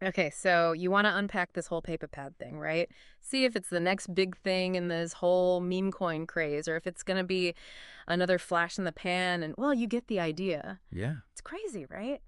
Okay, so you want to unpack this whole PepePad thing, right? See if it's the next big thing in this whole meme coin craze or if it's going to be another flash in the pan and, well, you get the idea. Yeah. It's crazy, right?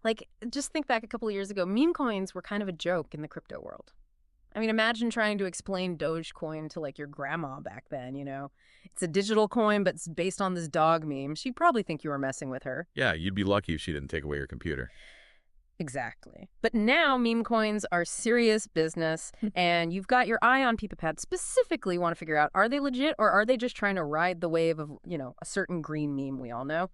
Like, just think back a couple of years ago, meme coins were kind of a joke in the crypto world. I mean, imagine trying to explain Dogecoin to like your grandma back then. It's a digital coin, but it's based on this dog meme. She'd probably think you were messing with her. Yeah, you'd be lucky if she didn't take away your computer. Exactly. But now meme coins are serious business, and you've got your eye on PepePad. Specifically, want to figure out, are they legit or are they just trying to ride the wave of a certain green meme we all know?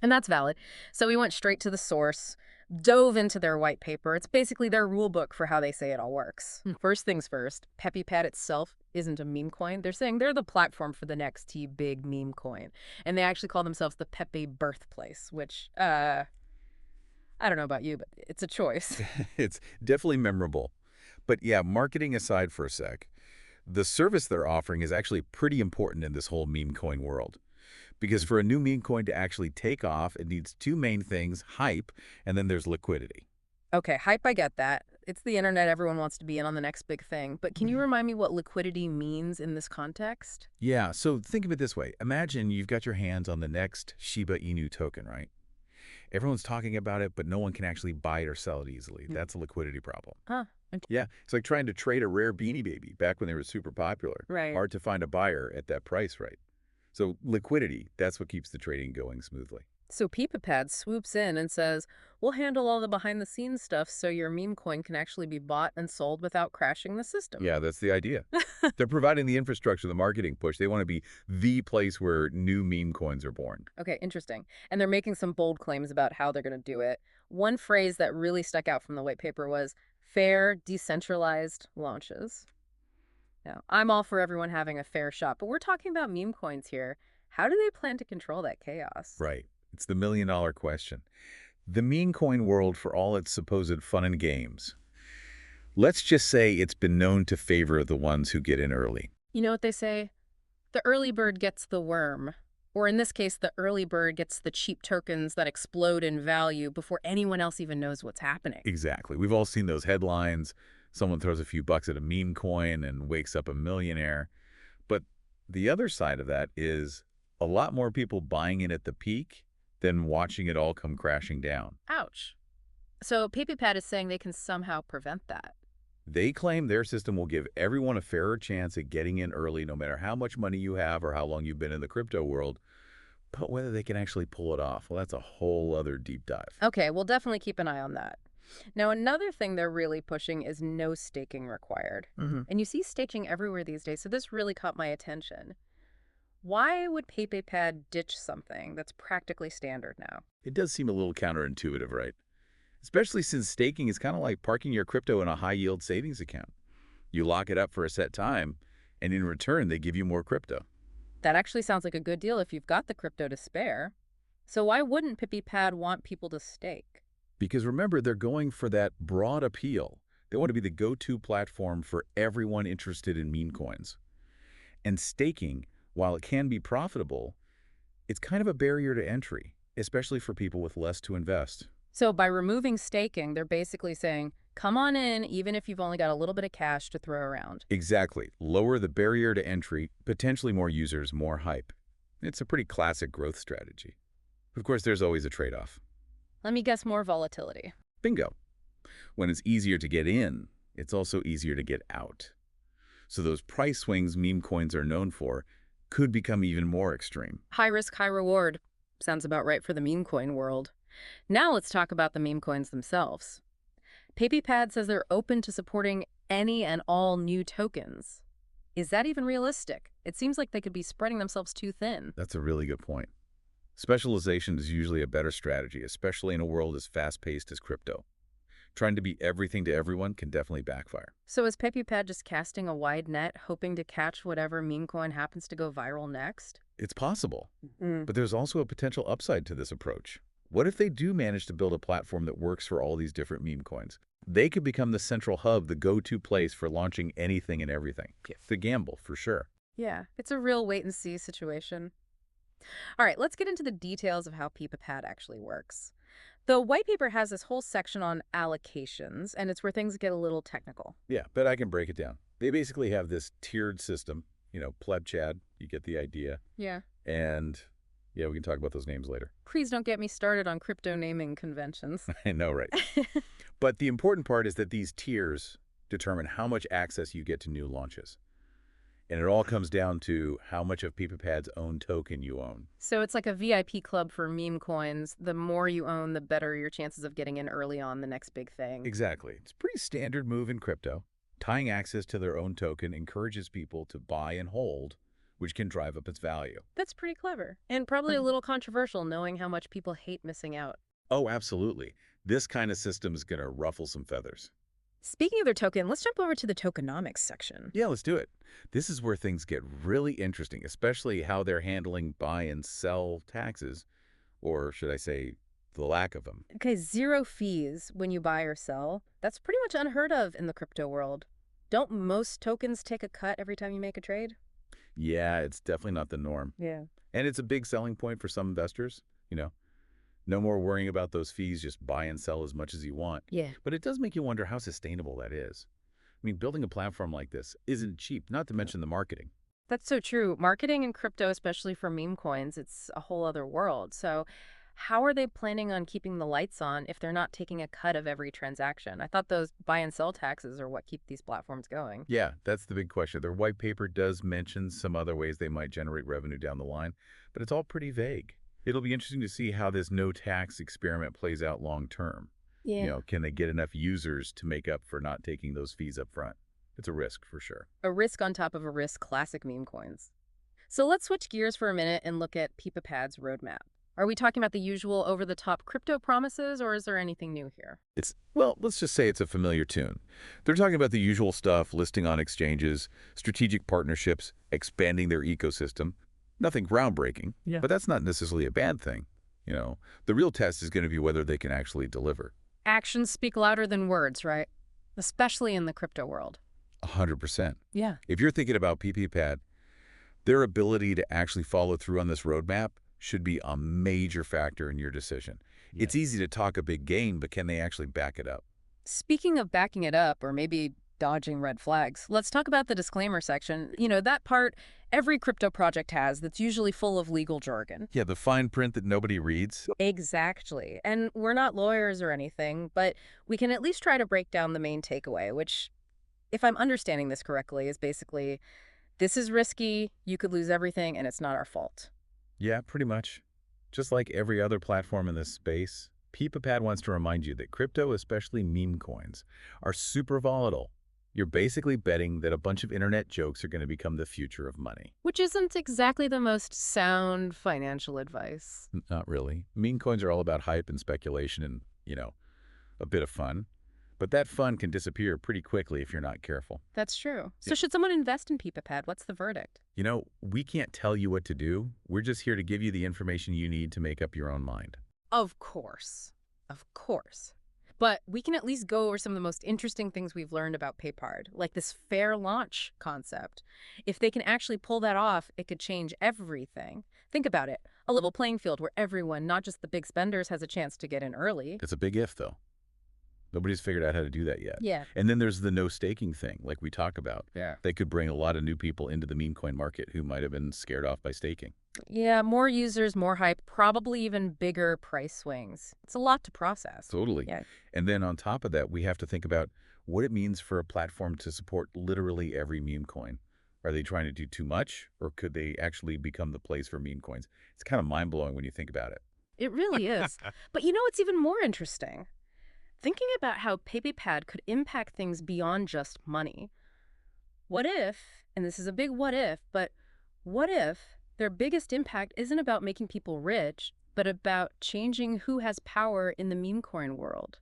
And that's valid. So we went straight to the source, dove into their white paper. It's basically their rule book for how they say it all works. First things first, PepePad itself isn't a meme coin. They're saying they're the platform for the next big meme coin. And they actually call themselves the Pepe birthplace, which, I don't know about you, but it's a choice. It's definitely memorable. But yeah, marketing aside for a sec, the service they're offering is actually pretty important in this whole meme coin world. Because for a new meme coin to actually take off, it needs two main things, hype, and then there's liquidity. Okay, hype, I get that. It's the internet. Everyone wants to be in on the next big thing. But can you remind me what liquidity means in this context? Yeah, so think of it this way. Imagine you've got your hands on the next Shiba Inu token, right? Everyone's talking about it, but no one can actually buy it or sell it easily. That's a liquidity problem. Huh. Yeah, it's like trying to trade a rare Beanie Baby back when they were super popular. Right. Hard to find a buyer at that price, right? So liquidity, that's what keeps the trading going smoothly. So PepePad swoops in and says, we'll handle all the behind-the-scenes stuff so your meme coin can actually be bought and sold without crashing the system. Yeah, that's the idea. They're providing the infrastructure, the marketing push. They want to be the place where new meme coins are born. Okay, interesting. And they're making some bold claims about how they're going to do it. One phrase that really stuck out from the white paper was fair, decentralized launches. Now, I'm all for everyone having a fair shot, but we're talking about meme coins here. How do they plan to control that chaos? Right. It's the million-dollar question. The meme coin world, for all its supposed fun and games, let's just say it's been known to favor the ones who get in early. You know what they say? The early bird gets the worm. Or in this case, the early bird gets the cheap tokens that explode in value before anyone else even knows what's happening. Exactly. We've all seen those headlines. Someone throws a few bucks at a meme coin and wakes up a millionaire. But the other side of that is a lot more people buying it at the peak than watching it all come crashing down. Ouch. So PepePad is saying they can somehow prevent that. They claim their system will give everyone a fairer chance at getting in early no matter how much money you have or how long you've been in the crypto world. But whether they can actually pull it off, well, that's a whole other deep dive. Okay, we'll definitely keep an eye on that. Now, another thing they're really pushing is no staking required. And you see staking everywhere these days, so this really caught my attention. Why would PepePad ditch something that's practically standard now? It does seem a little counterintuitive, right? Especially since staking is kind of like parking your crypto in a high-yield savings account. You lock it up for a set time, and in return, they give you more crypto. That actually sounds like a good deal if you've got the crypto to spare. So why wouldn't PepePad want people to stake? Because remember, they're going for that broad appeal. They want to be the go-to platform for everyone interested in meme coins. And staking, while it can be profitable, it's kind of a barrier to entry, especially for people with less to invest. So by removing staking, they're basically saying, come on in even if you've only got a little bit of cash to throw around. Exactly. Lower the barrier to entry, potentially more users, more hype. It's a pretty classic growth strategy. Of course, there's always a trade-off. Let me guess, more volatility. Bingo. When it's easier to get in, it's also easier to get out. So those price swings meme coins are known for could become even more extreme. High risk, high reward. Sounds about right for the meme coin world. Now let's talk about the meme coins themselves. PepePad says they're open to supporting any and all new tokens. Is that even realistic? It seems like they could be spreading themselves too thin. That's a really good point. Specialization is usually a better strategy, especially in a world as fast-paced as crypto. Trying to be everything to everyone can definitely backfire. So is PepePad just casting a wide net, hoping to catch whatever meme coin happens to go viral next? It's possible, but there's also a potential upside to this approach. What if they do manage to build a platform that works for all these different meme coins? They could become the central hub, the go-to place for launching anything and everything. It's a gamble, for sure. Yeah, it's a real wait-and-see situation. All right, let's get into the details of how PepePad actually works. The white paper has this whole section on allocations, and it's where things get a little technical. Yeah, but I can break it down. They basically have this tiered system, pleb chad, you get the idea. Yeah. And yeah, we can talk about those names later. Please don't get me started on crypto naming conventions. I know, right? But the important part is that these tiers determine how much access you get to new launches. And it all comes down to how much of PepePad's own token you own. So it's like a VIP club for meme coins. The more you own, the better your chances of getting in early on the next big thing. Exactly. It's a pretty standard move in crypto. Tying access to their own token encourages people to buy and hold, which can drive up its value. That's pretty clever. And probably a little controversial knowing how much people hate missing out. Oh, absolutely. This kind of system is going to ruffle some feathers. Speaking of their token, let's jump over to the tokenomics section. Yeah, let's do it. This is where things get really interesting, especially how they're handling buy and sell taxes, or should I say, the lack of them. Okay, 0 fees when you buy or sell. That's pretty much unheard of in the crypto world. Don't most tokens take a cut every time you make a trade? Yeah, it's definitely not the norm. Yeah. And it's a big selling point for some investors, No more worrying about those fees, just buy and sell as much as you want. Yeah. But it does make you wonder how sustainable that is. I mean, building a platform like this isn't cheap, not to mention the marketing. That's so true. Marketing in crypto, especially for meme coins, it's a whole other world. So how are they planning on keeping the lights on if they're not taking a cut of every transaction? I thought those buy and sell taxes are what keep these platforms going. Yeah, that's the big question. Their white paper does mention some other ways they might generate revenue down the line, but it's all pretty vague. It'll be interesting to see how this no-tax experiment plays out long-term. Yeah. Can they get enough users to make up for not taking those fees up front? It's a risk for sure. A risk on top of a risk, classic meme coins. So let's switch gears for a minute and look at PepePad's roadmap. Are we talking about the usual over-the-top crypto promises, or is there anything new here? Well, let's just say it's a familiar tune. They're talking about the usual stuff, listing on exchanges, strategic partnerships, expanding their ecosystem. Nothing groundbreaking, Yeah. but that's not necessarily a bad thing. The real test is going to be whether they can actually deliver. Actions speak louder than words, right? Especially in the crypto world. 100%. Yeah. If you're thinking about PepePad, their ability to actually follow through on this roadmap should be a major factor in your decision. Yes. It's easy to talk a big game, but can they actually back it up? Speaking of backing it up, or maybe dodging red flags, let's talk about the disclaimer section. That part every crypto project has that's usually full of legal jargon. Yeah, the fine print that nobody reads. Exactly. And we're not lawyers or anything, but we can at least try to break down the main takeaway, which, if I'm understanding this correctly, is basically, this is risky, you could lose everything, and it's not our fault. Yeah, pretty much. Just like every other platform in this space, PepePad wants to remind you that crypto, especially meme coins, are super volatile. You're basically betting that a bunch of internet jokes are going to become the future of money. Which isn't exactly the most sound financial advice. Not really. Meme coins are all about hype and speculation and, a bit of fun. But that fun can disappear pretty quickly if you're not careful. That's true. So Yeah. should someone invest in PepePad? What's the verdict? We can't tell you what to do. We're just here to give you the information you need to make up your own mind. Of course. Of course. But we can at least go over some of the most interesting things we've learned about PepePad, like this fair launch concept. If they can actually pull that off, it could change everything. Think about it. A level playing field where everyone, not just the big spenders, has a chance to get in early. It's a big if, though. Nobody's figured out how to do that yet. Yeah. And then there's the no staking thing, like we talk about. Yeah. They could bring a lot of new people into the meme coin market who might have been scared off by staking. Yeah, more users, more hype, probably even bigger price swings. It's a lot to process. Totally. Yeah. And then on top of that, we have to think about what it means for a platform to support literally every meme coin. Are they trying to do too much, or could they actually become the place for meme coins? It's kind of mind-blowing when you think about it. It really is. But what's even more interesting? Thinking about how PepePad could impact things beyond just money. What if, and this is a big what if, but what if their biggest impact isn't about making people rich, but about changing who has power in the meme coin world?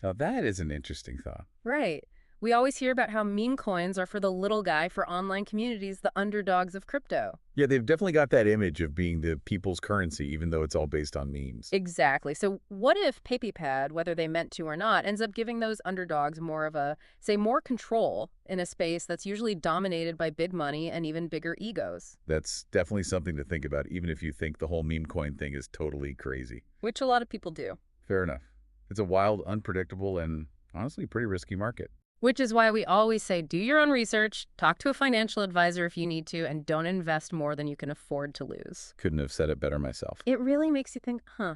Now that is an interesting thought. Right. We always hear about how meme coins are for the little guy, for online communities, the underdogs of crypto. Yeah, they've definitely got that image of being the people's currency, even though it's all based on memes. Exactly. So what if PepePad, whether they meant to or not, ends up giving those underdogs more of a, say, more control in a space that's usually dominated by big money and even bigger egos? That's definitely something to think about, even if you think the whole meme coin thing is totally crazy. Which a lot of people do. Fair enough. It's a wild, unpredictable, and honestly pretty risky market. Which is why we always say do your own research, talk to a financial advisor if you need to, and don't invest more than you can afford to lose. Couldn't have said it better myself. It really makes you think, huh,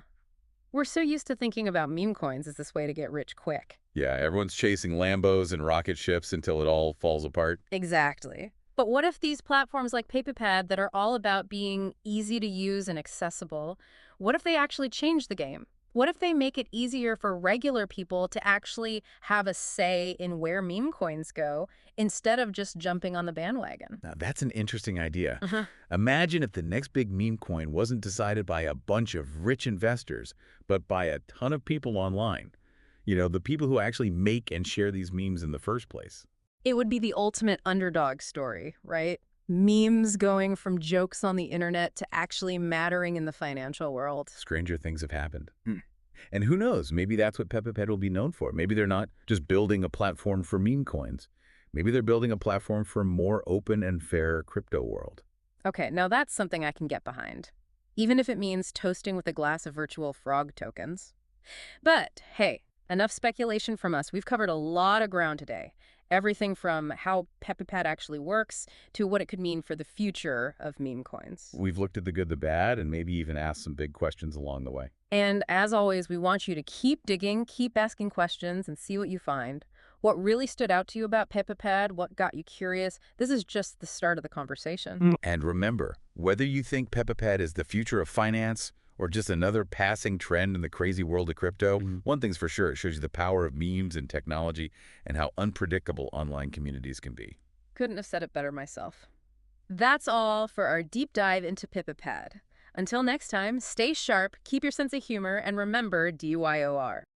we're so used to thinking about meme coins as this way to get rich quick. Yeah, everyone's chasing Lambos and rocket ships until it all falls apart. Exactly. But what if these platforms like PepePad that are all about being easy to use and accessible, what if they actually change the game? What if they make it easier for regular people to actually have a say in where meme coins go instead of just jumping on the bandwagon? Now, that's an interesting idea. Uh-huh. Imagine if the next big meme coin wasn't decided by a bunch of rich investors, but by a ton of people online. You know, the people who actually make and share these memes in the first place. It would be the ultimate underdog story, right? Memes going from jokes on the internet to actually mattering in the financial world. Stranger things have happened. And who knows, maybe that's what PepePad will be known for. Maybe they're not just building a platform for meme coins. Maybe they're building a platform for a more open and fair crypto world. Okay, now that's something I can get behind, even if it means toasting with a glass of virtual frog tokens. But hey, enough speculation from us. We've covered a lot of ground today. Everything from how PepePad actually works to what it could mean for the future of meme coins. We've looked at the good, the bad, and maybe even asked some big questions along the way. And as always, we want you to keep digging, keep asking questions, and see what you find. What really stood out to you about PepePad? What got you curious? This is just the start of the conversation. And remember, whether you think PepePad is the future of finance or just another passing trend in the crazy world of crypto, one thing's for sure, it shows you the power of memes and technology and how unpredictable online communities can be. Couldn't have said it better myself. That's all for our deep dive into PepePad. Until next time, stay sharp, keep your sense of humor, and remember DYOR.